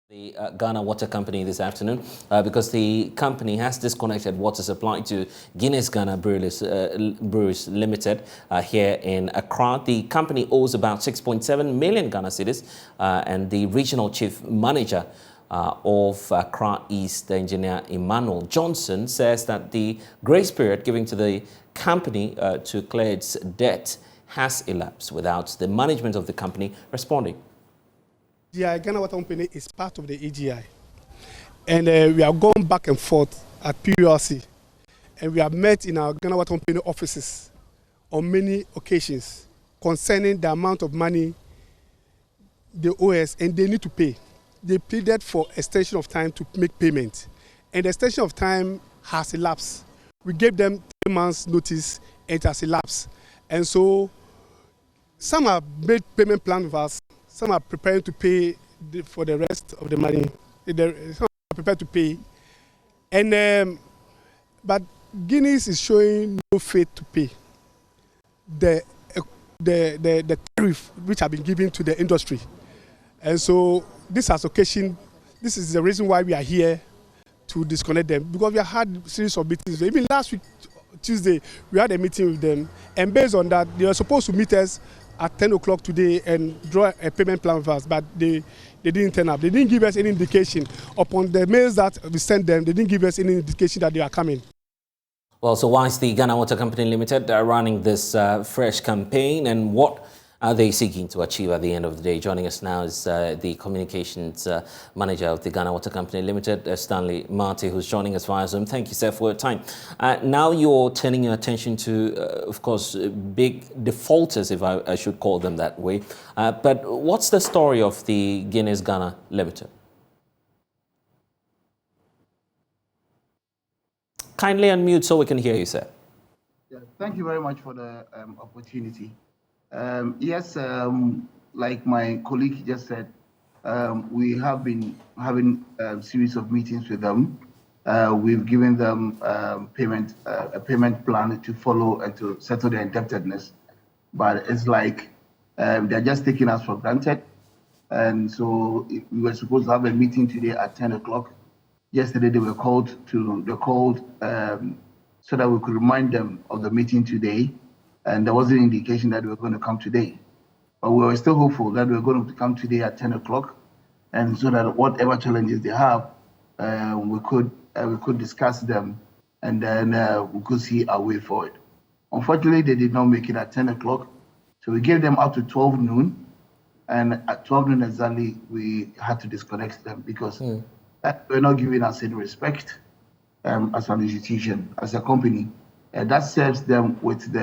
The Ghana Water Company this afternoon because the company has disconnected water supply to Guinness Ghana Breweries Limited here in Accra. The company owes about 6.7 million Ghana cedis, and the regional chief manager of Accra East, the engineer Emmanuel Johnson, says that the grace period given to the company to clear its debt has elapsed without the management of the company responding. The Ghana Water Company is part of the AGI, and we are going back and forth at PULC, and we have met in our Ghana Water Company offices on many occasions concerning the amount of money they owe us, and they need to pay. They pleaded for extension of time to make payment, and the extension of time has elapsed. We gave them 3 months notice, and it has elapsed, and so some have made payment plan with us. Some are preparing to pay for the rest of the money. Some are prepared to pay, and but Guinness is showing no faith to pay the tariff which have been given to the industry, and so this is the reason why we are here to disconnect them, because we have had a series of meetings. Even last week, Tuesday, we had a meeting with them, and based on that, they were supposed to meet us at 10 o'clock today and draw a payment plan with us, but they didn't turn up. They didn't give us any indication. Upon the mails that we sent them, they didn't give us any indication that they are coming. Well, so why is the Ghana Water Company Limited running this fresh campaign, and what are they seeking to achieve at the end of the day? Joining us now is the communications manager of the Ghana Water Company Limited, Stanley Marty, who's joining us via Zoom. Thank you, sir, for your time. Now you're turning your attention to, of course, big defaulters, if I should call them that way. But what's the story of the Guinness Ghana Limited? Kindly unmute so we can hear you, sir. Yeah, thank you very much for the opportunity. Yes, like my colleague just said, we have been having a series of meetings with them. We've given them a payment plan to follow and to settle their indebtedness. But it's like they're just taking us for granted. And so we were supposed to have a meeting today at 10 o'clock. Yesterday they were called so that we could remind them of the meeting today. And there was an indication that we were going to come today. But we were still hopeful that we were going to come today at 10 o'clock. And so that whatever challenges they have, we could discuss them, and then we could see our way forward. Unfortunately, they did not make it at 10 o'clock. So we gave them up to 12 noon. And at 12 noon exactly, we had to disconnect them because we're not giving us any respect as an institution, as a company. And that serves them with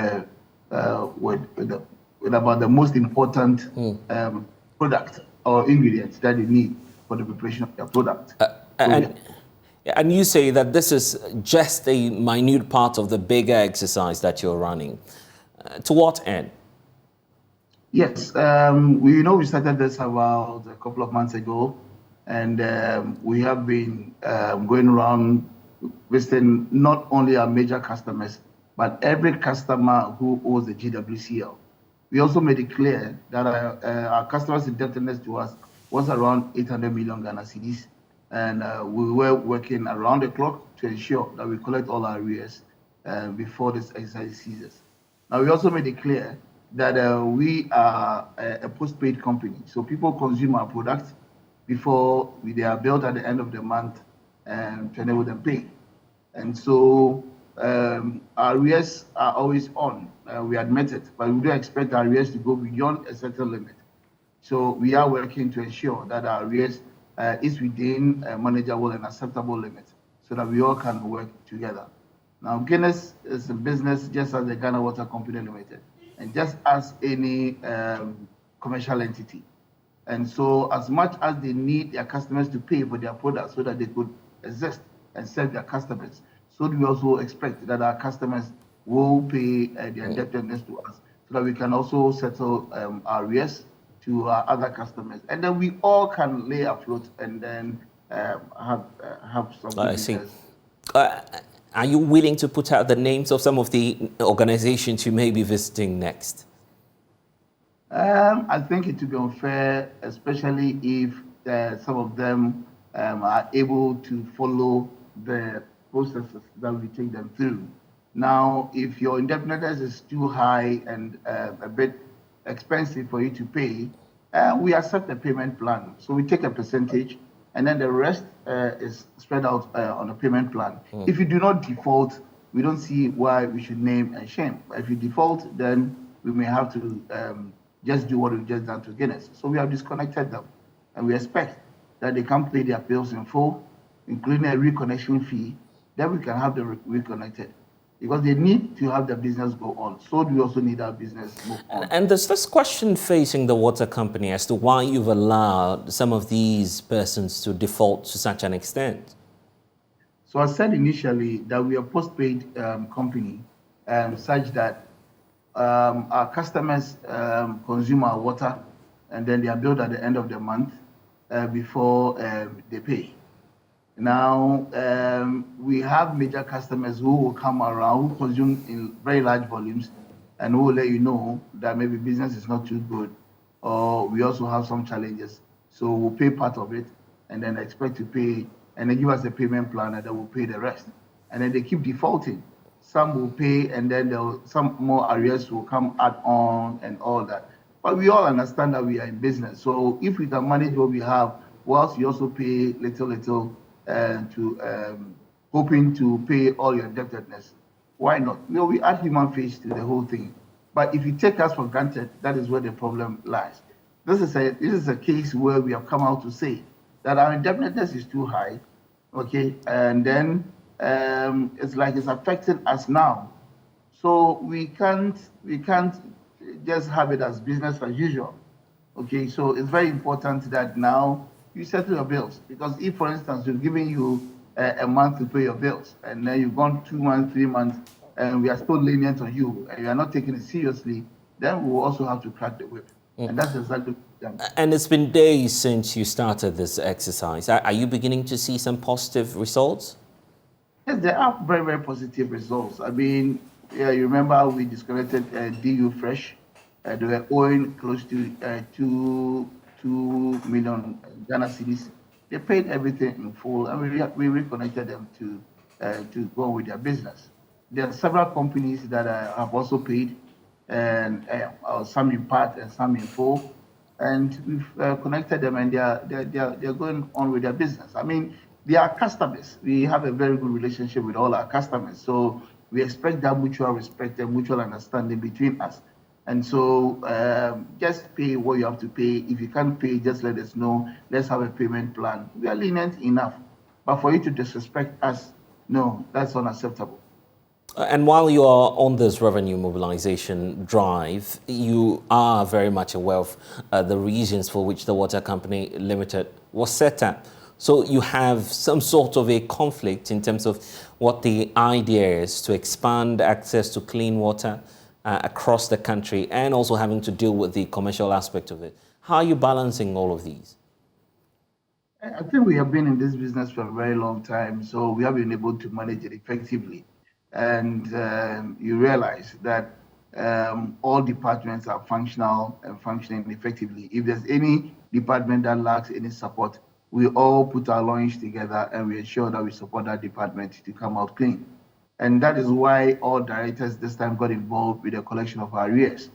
about the most important product or ingredients that they need for the preparation of their product. And you say that this is just a minute part of the bigger exercise that you're running. To what end? Yes, we started this about a couple of months ago, and we have been going around visiting not only our major customers, but every customer who owes the GWCL. We also made it clear that our customers' indebtedness to us was around 800 million Ghana cedis, and we were working around the clock to ensure that we collect all our arrears before this exercise ceases. Now, we also made it clear that we are a postpaid company, so people consume our products before they are billed at the end of the month and to enable them pay. And so our arrears are always on. We admit it, but we don't expect our arrears to go beyond a certain limit. So we are working to ensure that our arrears is within a manageable and acceptable limit so that we all can work together. Now, Guinness is a business just as the Ghana Water Company Limited, and just as any commercial entity. And so as much as they need their customers to pay for their products so that they could exist and serve their customers, so do we also expect that our customers will pay their indebtedness to us so that we can also settle our arrears to our other customers. And then we all can lay afloat and then have some I see. Are you willing to put out the names of some of the organizations you may be visiting next? I think it would be unfair, especially if some of them are able to follow the processes that we take them through. Now, if your indebtedness is too high and a bit expensive for you to pay, we accept a payment plan. So we take a percentage, and then the rest is spread out on a payment plan. If you do not default, we don't see why we should name and shame. But if you default, then we may have to just do what we've just done to Guinness. So we have disconnected them, and we expect that they can pay their bills in full, including a reconnection fee. Then we can have them reconnected, because they need to have the business go on. So do we also need our business move on. And there's this question facing the water company as to why you've allowed some of these persons to default to such an extent. So I said initially that we are a postpaid company, such that our customers consume our water, and then they are billed at the end of the month before they pay. Now, we have major customers who will come around, who consume in very large volumes, and who will let you know that maybe business is not too good, or we also have some challenges. So we'll pay part of it, and then expect to pay, and they give us a payment plan, and then we'll pay the rest. And then they keep defaulting. Some will pay, and then some more arrears will come add on and all that. But we all understand that we are in business. So if we can manage what we have, whilst you also pay little, hoping to pay all your indebtedness, why not? We add human face to the whole thing. But if you take us for granted, that is where the problem lies. This is a case where we have come out to say that our indebtedness is too high, okay, and then it's like it's affecting us now. So we can't just have it as business as usual, okay? So it's very important that now you settle your bills, because if, for instance, we've given you a month to pay your bills, and then you've gone 2 months, 3 months, and we are still lenient on you, and you are not taking it seriously, then we will also have to crack the whip. And that's exactly what. And it's been days since you started this exercise. Are you beginning to see some positive results? Yes, there are very, very positive results. I mean, yeah, you remember we disconnected DU Fresh. They were owing close to 2 million Ghana cedis. They paid everything in full, and we reconnected them to go with their business. There are several companies that have also paid, and some in part and some in full, and we've connected them, and they're going on with their business. I mean, they are customers. We have a very good relationship with all our customers, so we expect that mutual respect and mutual understanding between us. And so just pay what you have to pay. If you can't pay, just let us know. Let's have a payment plan. We are lenient enough. But for you to disrespect us, no, that's unacceptable. And while you are on this revenue mobilization drive, you are very much aware of the reasons for which the Water Company Limited was set up. So you have some sort of a conflict in terms of what the idea is to expand access to clean water across the country, and also having to deal with the commercial aspect of it. How are you balancing all of these? I think we have been in this business for a very long time, so we have been able to manage it effectively. And you realize that all departments are functional and functioning effectively. If there's any department that lacks any support, we all put our loins together and we ensure that we support that department to come out clean. And that is why all directors this time got involved with the collection of arrears,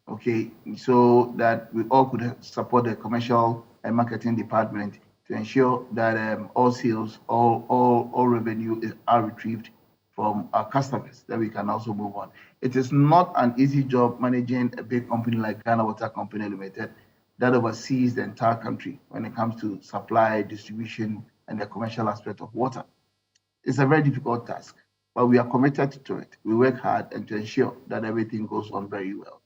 okay? So that we all could support the commercial and marketing department to ensure that all sales, all revenue are retrieved from our customers, that we can also move on. It is not an easy job managing a big company like Ghana Water Company Limited that oversees the entire country when it comes to supply, distribution, and the commercial aspect of water. It's a very difficult task, but we are committed to it. We work hard and to ensure that everything goes on very well.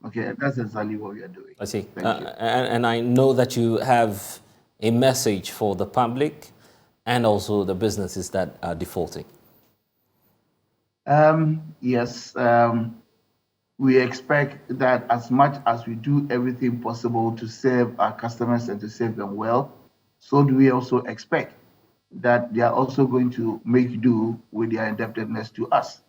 Okay, and that's exactly what we are doing. I see. Thank you. And I know that you have a message for the public and also the businesses that are defaulting. Yes, we expect that as much as we do everything possible to serve our customers and to serve them well, so do we also expect that they are also going to make do with their indebtedness to us.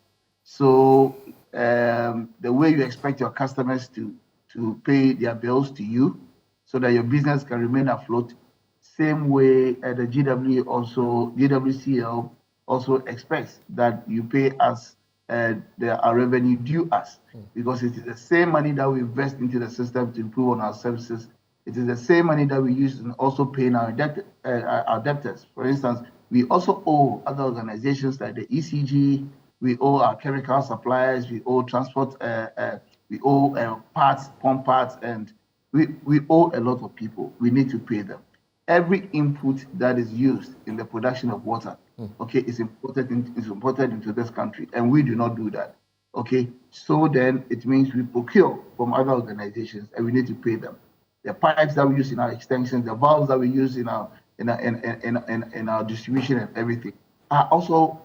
So the way you expect your customers to pay their bills to you so that your business can remain afloat, Same way the GWCL also expects that you pay us our revenue due us, because it is the same money that we invest into the system to improve on our services. It is the same money that we use in also paying our debtors. For instance, we also owe other organizations like the ECG, we owe our chemical suppliers, we owe transport, we owe parts, pump parts, and we owe a lot of people. We need to pay them. Every input that is used in the production of water, okay, is imported into this country, and we do not do that. Okay, so then it means we procure from other organizations, and we need to pay them. The pipes that we use in our extensions, the valves that we use in our distribution and everything are also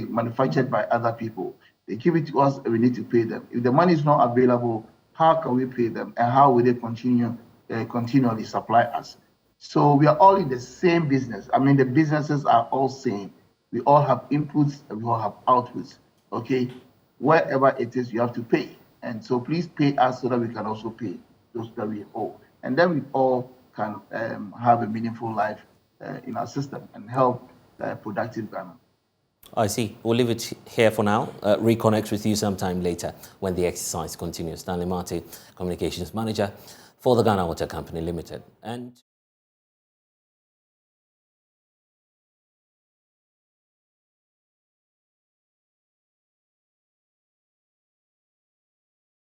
manufactured by other people. They give it to us, and we need to pay them. If the money is not available, how can we pay them, and how will they continually supply us? So we are all in the same business. I mean, the businesses are all same. We all have inputs and we all have outputs. Okay, wherever it is, you have to pay, and so please pay us so that we can also pay those that we owe, and then we all can have a meaningful life in our system and help productive Ghana. I see. We'll leave it here for now. Reconnect with you sometime later when the exercise continues. Stanley Marty, Communications Manager for the Ghana Water Company Limited. And